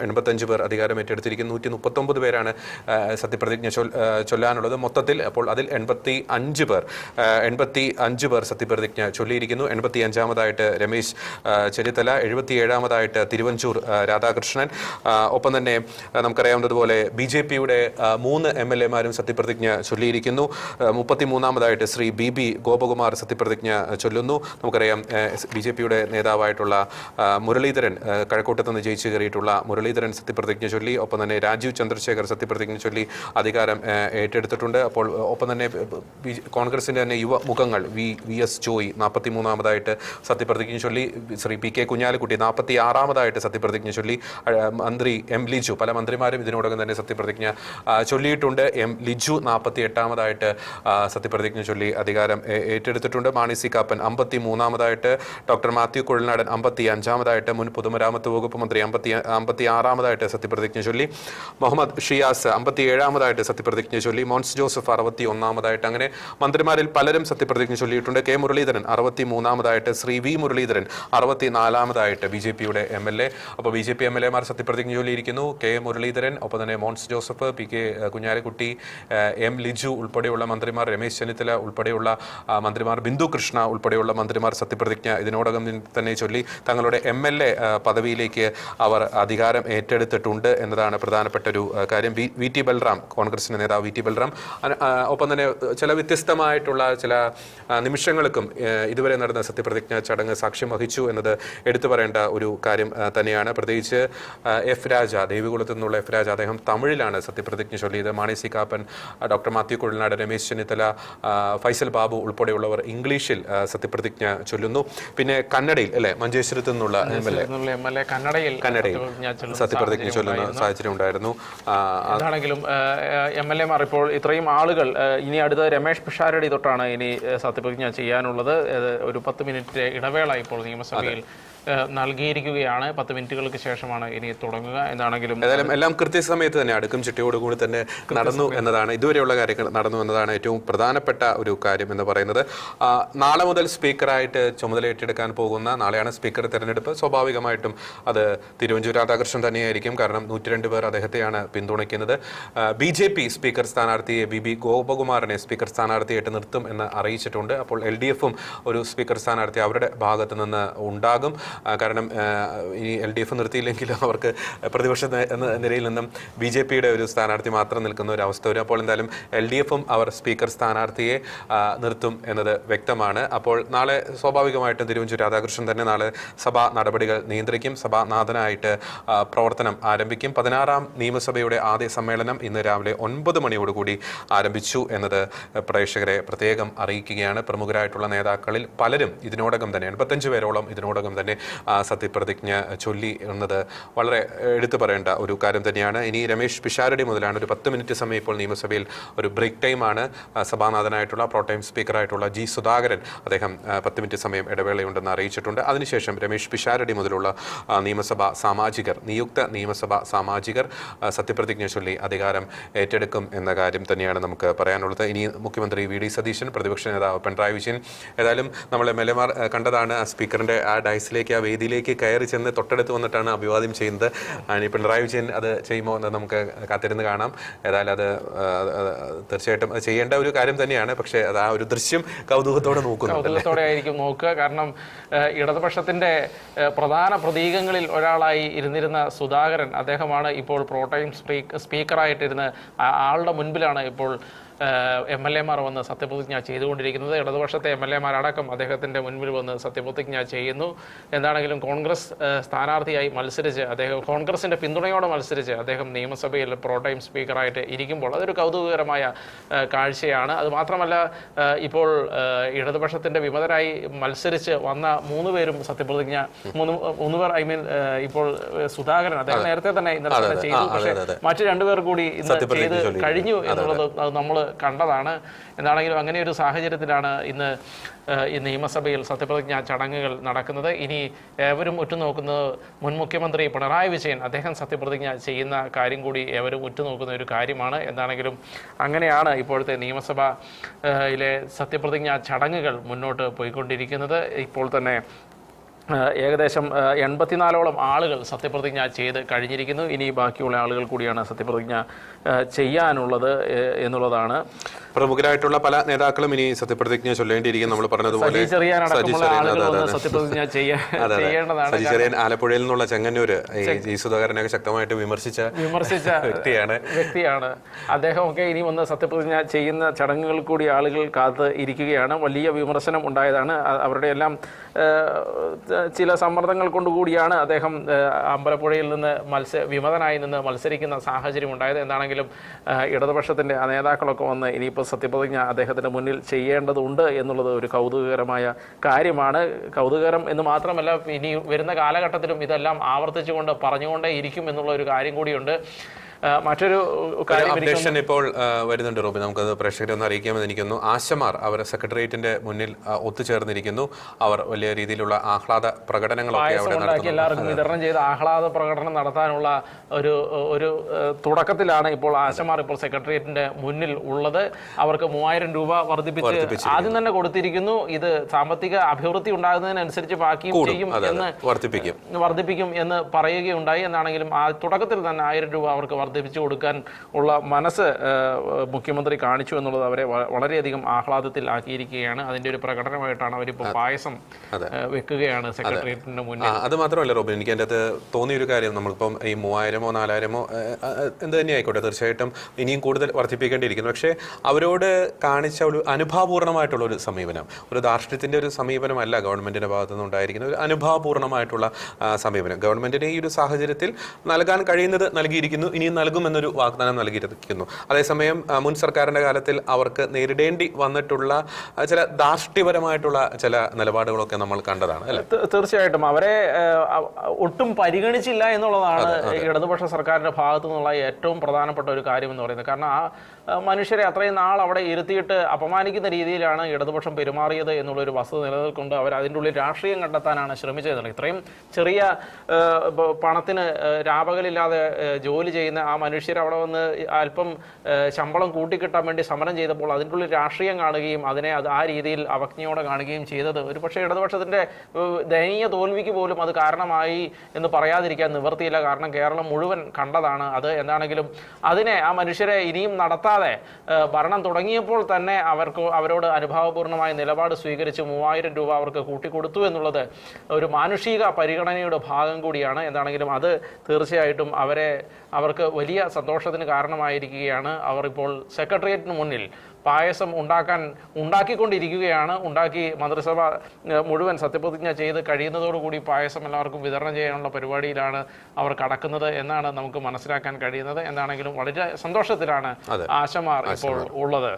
85 പേർ അധികാരം ഏറ്റെടുത്തിരിക്കുന്നു. 139 പേരാണ് സത്യപ്രതിജ്ഞ ചൊല്ലാനുള്ളത് മൊത്തത്തിൽ. അപ്പോൾ അതിൽ 85 പേർ സത്യപ്രതിജ്ഞ ചൊല്ലിയിരിക്കുന്നു. 85-ാമതായിട്ട് രമേശ് ചെന്നിത്തല, 77-ാമതായിട്ട് തിരുവഞ്ചൂർ രാധാകൃഷ്ണൻ. ഒപ്പം തന്നെ നമുക്കറിയാവുന്നതുപോലെ BJP-യുടെ 3 MLA-മാരും സത്യപ്രതിജ്ഞ ചൊല്ലിയിരിക്കുന്നു. 33-ാമതായിട്ട് ശ്രീ BB ഗോപകുമാർ സത്യപ്രതിജ്ഞ ചൊല്ലുന്നു. നമുക്കറിയാം BJP-യുടെ നേതാവായിട്ടുള്ള മുരളീധരൻ, കഴക്കൂട്ടത്ത് നിന്ന് ജയിച്ചു കയറിയിട്ടുള്ള മുരളീധരൻ സത്യപ്രതിജ്ഞ ചൊല്ലി. ഒപ്പം തന്നെ രാജീവ് ചന്ദ്രശേഖർ സത്യപ്രതിജ്ഞ ചൊല്ലി അധികാരം ഏറ്റെടുത്തിട്ടുണ്ട്. അപ്പോൾ ഒപ്പം തന്നെ കോൺഗ്രസിന്റെ തന്നെ യുവമുഖങ്ങൾ VS ജോയി 43-ാമതായിട്ട് സത്യപ്രതിജ്ഞ ചൊല്ലി. ശ്രീ PK കുഞ്ഞാലിക്കുട്ടി 46-ാമതായിട്ട് സത്യപ്രതിജ്ഞ ചൊല്ലി. മന്ത്രി M ലിജു, പല മന്ത്രിമാരും ഇതിനോടകം തന്നെ സത്യപ്രതിജ്ഞ ചൊല്ലിയിട്ടുണ്ട്. M ലിജു 48-ാമതായിട്ട് സത്യപ്രതിജ്ഞ ചൊല്ലി അധികാരം ഏറ്റെടുത്തിട്ടുണ്ട്. മാണി സി കാപ്പൻ 53-ാമതായിട്ട്, ഡോക്ടർ മാത്യു കുഴൽനാടൻ 55-ാമതായിട്ട്, മുൻ പൊതുമരാമത്ത് വകുപ്പ് മന്ത്രി 56-ാമതായിട്ട് സത്യപ്രതിജ്ഞ ചൊല്ലി. മുഹമ്മദ് ഷിയാസ് 57-ാമതായിട്ട് സത്യപ്രതിജ്ഞ ചൊല്ലി. മോൻസ് ജോസഫ് 61-ാമതായിട്ട്. അങ്ങനെ മന്ത്രിമാരിൽ പലരും സത്യപ്രതിജ്ഞ ചൊല്ലിയിട്ടുണ്ട്. K Muraleedharan 63-ാമതായിട്ട്, Shri V Muraleedharan 64-ാമതായിട്ട് BJP-യുടെ MLA. അപ്പോൾ BJP MLA-മാർ സത്യപ്രതിജ്ഞ ചൊല്ലിയിരിക്കുന്നു. K മുരളീധരൻ, ഒപ്പം തന്നെ Mons Joseph, PK Kunhalikutty, M Liju ഉൾപ്പെടെയുള്ള മന്ത്രിമാർ, രമേശ് ചെന്നിത്തല ഉൾപ്പെടെയുള്ള മന്ത്രിമാർ, ബിന്ദു കൃഷ്ണ ഉൾപ്പെടെയുള്ള മന്ത്രിമാർ സത്യപ്രതിജ്ഞ ഇതിനോടകം തന്നെ ചൊല്ലി തങ്ങളുടെ MLA പദവിയിലേക്ക് അവർ അധികാരം ഏറ്റെടുത്തിട്ടുണ്ട് എന്നതാണ് പ്രധാനപ്പെട്ട ഒരു കാര്യം. VT ബൽറാം, കോൺഗ്രസിന്റെ നേതാവ് VT ബൽറാം. ഒപ്പം തന്നെ ചില വ്യത്യസ്തമായിട്ടുള്ള ചില നിമിഷങ്ങൾക്കും ഇതുവരെ നടന്ന സത്യപ്രതിജ്ഞ ചടങ്ങ് സാക്ഷ്യം വഹിച്ചു എന്നത് എടുത്തു പറയേണ്ട ഒരു കാര്യം തന്നെയാണ്. പ്രത്യേകിച്ച് F രാജ, ദേവികുളത്തു നിന്നുള്ള F രാജ, അദ്ദേഹം തമിഴിലാണ് സത്യപ്രതിജ്ഞ ചൊല്ലിയത്. മാണി സി കാപ്പൻ, ഡോക്ടർ മാത്യു കുഴൽനാട്, രമേശ് ചെന്നിത്തല, ഫൈസൽ ബാബു ഉൾപ്പെടെയുള്ളവർ ഇംഗ്ലീഷിൽ സത്യപ്രതിജ്ഞ ചൊല്ലുന്നു. പിന്നെ കന്നഡയിൽ അല്ലെ, മഞ്ചേശ്വരത്തു നിന്നുള്ള MLA കന്നഡയിൽ സത്യപ്രതിജ്ഞ ചൊല്ലുന്ന സാഹചര്യം ഉണ്ടായിരുന്നു. എന്താണെങ്കിലും MLA-മാർ ഇപ്പോൾ ഇത്രയും ആളുകൾ, ഇനി അടുത്ത രമേഷ് പിഷാരടി തൊട്ടാണ് ഇനി സത്യപ്രതിജ്ഞ ചെയ്യാനുള്ളത്. ഒരു 10 മിനിറ്റ് ഇടവേള ഇപ്പോൾ നിയമസഭയിൽ നൽകിയിരിക്കുകയാണ്. 10 മിനിറ്റുകൾക്ക് ശേഷമാണ് ഇനി തുടങ്ങുക. എന്താണെങ്കിലും എല്ലാം കൃത്യസമയത്ത് തന്നെ അടുക്കും ചിട്ടയോടുകൂടി തന്നെ നടന്നു എന്നതാണ്, ഇതുവരെയുള്ള കാര്യങ്ങൾ നടന്നു എന്നതാണ് ഏറ്റവും പ്രധാനപ്പെട്ട ഒരു കാര്യം എന്ന് പറയുന്നത്. നാളെ മുതൽ സ്പീക്കറായിട്ട് ചുമതല ഏറ്റെടുക്കാൻ പോകുന്ന, നാളെയാണ് സ്പീക്കർ തെരഞ്ഞെടുപ്പ്. സ്വാഭാവികമായിട്ടും അത് തിരുവഞ്ചൂർ രാധാകൃഷ്ണൻ തന്നെയായിരിക്കും. കാരണം 102 പേർ അദ്ദേഹത്തെയാണ് പിന്തുണയ്ക്കുന്നത്. BJP സ്പീക്കർ സ്ഥാനാർത്ഥിയെ BB ഗോപകുമാറിനെ സ്പീക്കർ സ്ഥാനാർത്ഥിയായിട്ട് നിർത്തും എന്ന് അറിയിച്ചിട്ടുണ്ട്. അപ്പോൾ LDF-ഉം ഒരു സ്പീക്കർ സ്ഥാനാർത്ഥി അവരുടെ ഭാഗത്ത് നിന്ന് ഉണ്ടാകും. കാരണം ഈ LDF നിർത്തിയില്ലെങ്കിൽ അവർക്ക് പ്രതിപക്ഷ എന്ന നിലയിൽ നിന്നും BJP-യുടെ ഒരു സ്ഥാനാർത്ഥി മാത്രം നിൽക്കുന്ന ഒരു അവസ്ഥ വരും. അപ്പോൾ എന്തായാലും LDF-ഉം അവർ സ്പീക്കർ സ്ഥാനാർത്ഥിയെ നിർത്തും എന്നത് വ്യക്തമാണ്. അപ്പോൾ നാളെ സ്വാഭാവികമായിട്ടും തിരുവഞ്ചൂർ രാധാകൃഷ്ണൻ തന്നെ നാളെ സഭാ നടപടികൾ നിയന്ത്രിക്കും. സഭാനാഥനായിട്ട് പ്രവർത്തനം ആരംഭിക്കും. 16-ാം നിയമസഭയുടെ ആദ്യ സമ്മേളനം ഇന്ന് രാവിലെ 9 മണിയോടുകൂടി ആരംഭിച്ചു എന്നത് പ്രേക്ഷകരെ പ്രത്യേകം അറിയിക്കുകയാണ്. പ്രമുഖരായിട്ടുള്ള നേതാക്കളിൽ പലരും ഇതിനോടകം തന്നെ 85 പേരോളം ഇതിനോടകം തന്നെ സത്യപ്രതിജ്ഞ ചൊല്ലി എന്നത് വളരെ എടുത്തു പറയേണ്ട ഒരു കാര്യം തന്നെയാണ്. ഇനി രമേശ് പിഷാരടി മുതലാണ് ഒരു 10 മിനിറ്റ് സമയം ഇപ്പോൾ നിയമസഭയിൽ ഒരു ബ്രേക്ക് ടൈമാണ്. സഭാനാഥനായിട്ടുള്ള പ്രോടൈം സ്പീക്കറായിട്ടുള്ള G സുധാകരൻ, അദ്ദേഹം 10 മിനിറ്റ് സമയം ഇടവേളയുണ്ടെന്ന് അറിയിച്ചിട്ടുണ്ട്. അതിനുശേഷം രമേശ് പിഷാരടി മുതലുള്ള നിയമസഭാ സാമാജികർ, നിയുക്ത നിയമസഭാ സാമാജികർ സത്യപ്രതിജ്ഞ ചൊല്ലി അധികാരം ഏറ്റെടുക്കും എന്ന കാര്യം തന്നെയാണ് നമുക്ക് പറയാനുള്ളത്. ഇനി മുഖ്യമന്ത്രി VD സതീശൻ, പ്രതിപക്ഷ നേതാവ് പിണറായി വിജയൻ, ഏതായാലും നമ്മൾ MLA-മാർ കണ്ടതാണ് സ്പീക്കറിന്റെ ആ ഡയസിലേക്ക്, ആ വേദിയിലേക്ക് കയറി ചെന്ന് തൊട്ടടുത്ത് വന്നിട്ടാണ് അഭിവാദ്യം ചെയ്യുന്നത്. ഇനി പിണറായി വിജയൻ അത് ചെയ്യുമോ എന്ന് നമുക്ക് കാത്തിരുന്ന് കാണാം. ഏതായാലും അത് തീർച്ചയായിട്ടും ചെയ്യേണ്ട ഒരു കാര്യം തന്നെയാണ്. പക്ഷേ അത് ആ ഒരു ദൃശ്യം കൗതുകത്തോടെ ആയിരിക്കും നോക്കുക. കാരണം ഇടതുപക്ഷത്തിന്റെ പ്രധാന പ്രതീകങ്ങളിൽ ഒരാളായി ഇരുന്നിരുന്ന സുധാകരൻ, അദ്ദേഹമാണ് ഇപ്പോൾ പ്രോടൈം സ്പീക്കറായിട്ടിരുന്ന് ആളുടെ മുൻപിലാണ് ഇപ്പോൾ MLA-മാർ വന്ന് സത്യപ്രതിജ്ഞ ചെയ്തുകൊണ്ടിരിക്കുന്നത്. ഇടതുപക്ഷത്തെ MLA-മാരടക്കം അദ്ദേഹത്തിൻ്റെ മുൻപിൽ വന്ന് സത്യപ്രതിജ്ഞ ചെയ്യുന്നു. എന്താണെങ്കിലും കോൺഗ്രസ് സ്ഥാനാർത്ഥിയായി മത്സരിച്ച് അദ്ദേഹം, കോൺഗ്രസിൻ്റെ പിന്തുണയോടെ മത്സരിച്ച് അദ്ദേഹം നിയമസഭയിൽ പ്രോടൈം സ്പീക്കറായിട്ട് ഇരിക്കുമ്പോൾ അതൊരു കൗതുകകരമായ കാഴ്ചയാണ്. അതുമാത്രമല്ല, ഇപ്പോൾ ഇടതുപക്ഷത്തിൻ്റെ വിമതരായി മത്സരിച്ച് വന്ന 3 പേരും സത്യപ്രതിജ്ഞ, 3 പേർ ഇപ്പോൾ സുധാകരൻ, അദ്ദേഹം നേരത്തെ തന്നെ ഇന്നലെ ചെയ്തു. പക്ഷേ മറ്റു 2 പേർ കൂടി ഇന്ന് ചെയ്ത് കഴിഞ്ഞു എന്നുള്ളത് നമ്മൾ കണ്ടതാണ്. എന്താണെങ്കിലും അങ്ങനെ ഒരു സാഹചര്യത്തിലാണ് ഇന്ന് ഈ നിയമസഭയിൽ സത്യപ്രതിജ്ഞ ചടങ്ങുകൾ നടക്കുന്നത്. ഇനി ഏവരും ഉറ്റുനോക്കുന്നത് മുൻ മുഖ്യമന്ത്രി പിണറായി വിജയൻ, അദ്ദേഹം സത്യപ്രതിജ്ഞ ചെയ്യുന്ന കാര്യം കൂടി ഏവരും ഉറ്റുനോക്കുന്ന ഒരു കാര്യമാണ്. എന്താണെങ്കിലും അങ്ങനെയാണ് ഇപ്പോഴത്തെ നിയമസഭയിലെ സത്യപ്രതിജ്ഞ ചടങ്ങുകൾ മുന്നോട്ട് പോയിക്കൊണ്ടിരിക്കുന്നത്. ഇപ്പോൾ തന്നെ ഏകദേശം 84ഓളം ആളുകൾ സത്യപ്രതിജ്ഞ ചെയ്ത് കഴിഞ്ഞിരിക്കുന്നു. ഇനി ബാക്കിയുള്ള ആളുകൾ കൂടിയാണ് സത്യപ്രതിജ്ഞ ചെയ്യാനുള്ളത് എന്നുള്ളതാണ്. പ്രമുഖരായിട്ടുള്ള പല നേതാക്കളും ഇനി സത്യപ്രതിജ്ഞ ചൊല്ലേണ്ടിയിരിക്കും. നമ്മൾ പറഞ്ഞതുപോലെ സത്യപ്രതിജ്ഞ ചെയ്യേണ്ടതാണ്. സജി ചെറിയാൻ ആലപ്പുഴയിൽ നിന്നുള്ള ചെങ്ങന്നൂര് ജി സുധാകരനൊക്കെ ശക്തമായിട്ട് വിമർശിച്ച വ്യക്തിയാണ്. അദ്ദേഹമൊക്കെ ഇനി വന്ന് സത്യപ്രതിജ്ഞ ചെയ്യുന്ന ചടങ്ങുകൾ കൂടി ആളുകൾ കാത്ത് ഇരിക്കുകയാണ്. വലിയ വിമർശനം ഉണ്ടായതാണ്. അവരുടെ എല്ലാം ചില സമ്മർദ്ദങ്ങൾ കൊണ്ടുകൂടിയാണ് അദ്ദേഹം അമ്പലപ്പുഴയിൽ നിന്ന് വിമതനായി നിന്ന് മത്സരിക്കുന്ന സാഹചര്യം ഉണ്ടായത്. എന്താണെങ്കിലും ഇടതുപക്ഷത്തിൻ്റെ നേതാക്കളൊക്കെ വന്ന് ഇനിയിപ്പോൾ സത്യപ്രതിജ്ഞ അദ്ദേഹത്തിൻ്റെ മുന്നിൽ ചെയ്യേണ്ടതുണ്ട് എന്നുള്ളത് ഒരു കൗതുകകരമായ കാര്യമാണ്. കൗതുകകരം എന്ന് മാത്രമല്ല, ഇനി വരുന്ന കാലഘട്ടത്തിലും ഇതെല്ലാം ആവർത്തിച്ചുകൊണ്ട് പറഞ്ഞുകൊണ്ടേ ഇരിക്കും എന്നുള്ള ഒരു കാര്യം കൂടിയുണ്ട്. മറ്റൊരു അപ്ഡേഷൻ ഇപ്പോൾ വരുന്നുണ്ട് റോബി, നമുക്കത് പ്രേക്ഷകരെ ഒന്ന് അറിയിക്കാമെന്ന് എനിക്കൊന്നു. ആശമാർ അവർ സെക്രട്ടേറിയറ്റിന്റെ മുന്നിൽ ഒത്തുചേർന്നിരിക്കുന്നു. അവർ വലിയ രീതിയിലുള്ള ആഹ്ലാദ പ്രകടനങ്ങളൊക്കെ എല്ലാവർക്കും വിതരണം ചെയ്ത് ആഹ്ലാദ പ്രകടനം നടത്താനുള്ള ഒരു തുടക്കത്തിലാണ് ഇപ്പോൾ ആശമാർ ഇപ്പോൾ സെക്രട്ടേറിയറ്റിന്റെ മുന്നിൽ ഉള്ളത്. അവർക്ക് 3000 രൂപ വർദ്ധിപ്പിച്ച് ആദ്യം തന്നെ കൊടുത്തിരിക്കുന്നു. ഇത് സാമ്പത്തിക അഭിവൃദ്ധി ഉണ്ടാകുന്നതിനനുസരിച്ച് ബാക്കിയും ചെയ്യും എന്ന് വർദ്ധിപ്പിക്കും എന്ന് പറയുകയുണ്ടായി. എന്നാണെങ്കിലും ആ തുടക്കത്തിൽ തന്നെ 1000 രൂപ അവർക്ക് വർദ്ധിപ്പിച്ചു കൊടുക്കാൻ ഉള്ള മനസ്സ് മുഖ്യമന്ത്രി കാണിച്ചു എന്നുള്ളത് അവരെ വളരെയധികം ആഹ്ലാദത്തിൽ ആക്കിയിരിക്കുകയാണ്. അതിന്റെ ഒരു പ്രകടനമായിട്ടാണ് അവരിപ്പോൾ പായസം വെക്കുകയാണ് സെക്രട്ടേറിയറ്റിന്റെ മുന്നിൽ. അത് മാത്രമല്ല റോബിൻ, എനിക്ക് എൻ്റെ അത് തോന്നിയൊരു കാര്യം, നമ്മളിപ്പം ഈ 3000-ഓ 4000-ഓ എന്ത് തന്നെ ആയിക്കോട്ടെ, തീർച്ചയായിട്ടും ഇനിയും കൂടുതൽ വർദ്ധിപ്പിക്കേണ്ടിയിരിക്കുന്നു. പക്ഷേ അവരോട് കാണിച്ച ഒരു അനുഭാവപൂർണ്ണമായിട്ടുള്ള ഒരു സമീപനം, ഒരു ധാർഷ്ട്യത്തിൻ്റെ ഒരു സമീപനമല്ല ഗവൺമെന്റിന്റെ ഭാഗത്തു നിന്നുണ്ടായിരിക്കുന്ന ഒരു അനുഭാവപൂർണ്ണമായിട്ടുള്ള സമീപനം. ഗവൺമെന്റിന് ഈ ഒരു സാഹചര്യത്തിൽ നൽകാൻ കഴിയുന്നത് നൽകിയിരിക്കുന്നു, ഇനിയും നൽകുമെന്നൊരു വാഗ്ദാനം നൽകിയിരിക്കുന്നു. അതേസമയം മുൻ സർക്കാരിന്റെ കാലത്തിൽ അവർക്ക് നേരിടേണ്ടി വന്നിട്ടുള്ള ചില ധാർഷ്ട്യപരമായിട്ടുള്ള ചില നിലപാടുകളൊക്കെ നമ്മൾ കണ്ടതാണ് അല്ലെ? തീർച്ചയായിട്ടും അവരെ ഒട്ടും പരിഗണിച്ചില്ല എന്നുള്ളതാണ് ഇടതുപക്ഷ സർക്കാരിന്റെ ഭാഗത്തു നിന്നുള്ള ഏറ്റവും പ്രധാനപ്പെട്ട ഒരു കാര്യം എന്ന് പറയുന്നത്. കാരണം ആ മനുഷ്യരെ അത്രയും നാൾ അവിടെ ഇരുത്തിയിട്ട് അപമാനിക്കുന്ന രീതിയിലാണ് ഇടതുപക്ഷം പെരുമാറിയത് എന്നുള്ളൊരു വസ്തുത നിലനിൽക്കൊണ്ട് അവർ അതിൻ്റെ ഉള്ളിൽ രാഷ്ട്രീയം കണ്ടെത്താനാണ് ശ്രമിച്ചത്. ഇത്രയും ചെറിയ പണത്തിന് രാപകലില്ലാതെ ജോലി ചെയ്യുന്ന ആ മനുഷ്യർ അവിടെ വന്ന് അല്പം ശമ്പളം കൂട്ടിക്കിട്ടാൻ വേണ്ടി സമരം ചെയ്തപ്പോൾ അതിൻ്റെ ഉള്ളിൽ രാഷ്ട്രീയം കാണുകയും അതിനെ ആ രീതിയിൽ അവജ്ഞയോടെ കാണുകയും ചെയ്തത് ഒരു പക്ഷേ ഇടതുപക്ഷത്തിൻ്റെ ദയനീയ തോൽവിക്ക് പോലും അത് കാരണമായി എന്ന് പറയാതിരിക്കാൻ നിവൃത്തിയില്ല. കാരണം കേരളം മുഴുവൻ കണ്ടതാണ് അത്. എന്താണെങ്കിലും അതിനെ ആ മനുഷ്യരെ ഇനിയും നടത്താതെ ഭരണം തുടങ്ങിയപ്പോൾ തന്നെ അവരോട് അനുഭാവപൂർണ്ണമായ നിലപാട് സ്വീകരിച്ച് 3000 രൂപ അവർക്ക് കൂട്ടിക്കൊടുത്തു എന്നുള്ളത് ഒരു മാനുഷിക പരിഗണനയുടെ ഭാഗം കൂടിയാണ്. എന്താണെങ്കിലും അത് തീർച്ചയായിട്ടും അവർക്ക് വലിയ സന്തോഷത്തിന് കാരണമായിരിക്കുകയാണ്. അവർ ഇപ്പോൾ സെക്രട്ടേറിയറ്റിന് മുന്നിൽ പായസം ഉണ്ടാക്കിക്കൊണ്ടിരിക്കുകയാണ്. മന്ത്രിസഭ മുഴുവൻ സത്യപ്രതിജ്ഞ ചെയ്ത് കഴിയുന്നതോടുകൂടി പായസം എല്ലാവർക്കും വിതരണം ചെയ്യാനുള്ള പരിപാടിയിലാണ് അവർ കടക്കുന്നത് എന്നാണ് നമുക്ക് മനസ്സിലാക്കാൻ കഴിയുന്നത്. എന്താണെങ്കിലും വളരെ സന്തോഷത്തിലാണ് ആശമാർ ഇപ്പോൾ ഉള്ളത്.